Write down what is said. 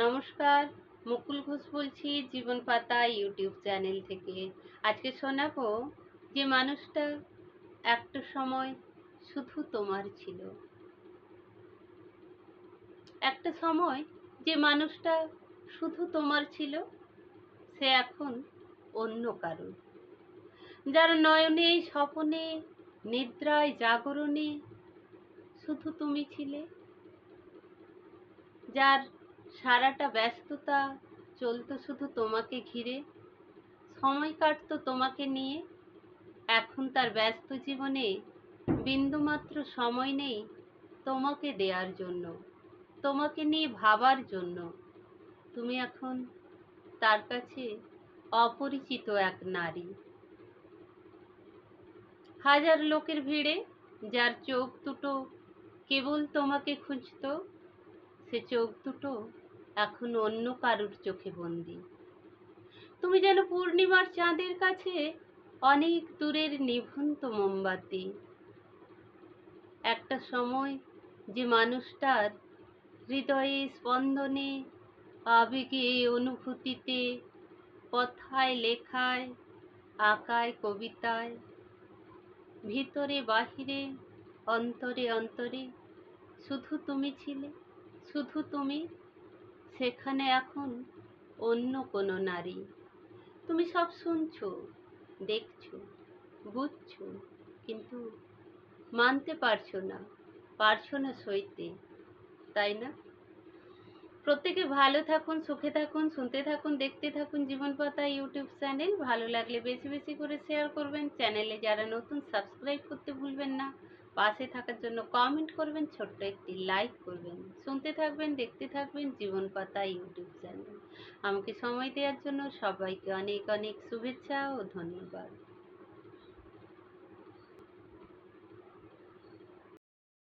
নমস্কার, মুকুল ঘোষ বলছি জীবন পাতা ইউটিউব চ্যানেল থেকে। আজকে শোনাবো যে মানুষটা একটা সময় শুধু তোমার ছিল। একটা সময় যে মানুষটা শুধু তোমার ছিল, সে এখন অন্য কারো। যার নয়নে স্বপনে নিদ্রায় জাগরণে শুধু তুমি ছিলে, যার সারাটা ব্যস্ততা চলতো শুধু তোমাকে ঘিরে, সময় কাটতো তোমাকে নিয়ে। এখন তার ব্যস্ত জীবনে বিন্দুমাত্র সময় নেই তোমাকে দেওয়ার জন্য, তোমাকে নিয়ে ভাবার জন্য। তুমি এখন তার কাছে অপরিচিত এক নারী। হাজার লোকের ভিড়ে যার চোখ দুটো কেবল তোমাকে খুঁজতো, সে চোখ দুটো এখন অন্য কারুর চোখে বন্দি। তুমি যেন পূর্ণিমার চাঁদের কাছে অনেক দূরের নিভৃত মোমবাতি। একটা সময় যে মানুষটার হৃদয়ে স্পন্দনে আবেগে অনুভূতিতে কথায় লেখায় আঁকায় কবিতায় ভিতরে বাহিরে অন্তরে অন্তরে শুধু তুমি ছিলে, শুধু তুমি। সেখানে এখন অন্য কোনো নারী। তুমি সব শুনছো, দেখছো, বুঝছো, কিন্তু মানতে পারছো না সইতে, তাই না? প্রত্যেকে ভালো থাকুন, সুখে থাকুন, শুনতে থাকুন, দেখতে থাকুন জীবন পাতা ইউটিউব চ্যানেল। ভালো লাগলে বেশি বেশি করে শেয়ার করবেন। চ্যানেলে যারা নতুন, সাবস্ক্রাইব করতে ভুলবেন না। পাশে থাকার জন্য কমেন্ট করবেন, ছোট্ট একটি লাইক করবেন। শুনতে থাকবেন, দেখতে থাকবেন জীবন পাতা ইউটিউব চ্যানেল। আমাকে সময় দেওয়ার জন্য সবাইকে অনেক অনেক শুভেচ্ছা ও ধন্যবাদ।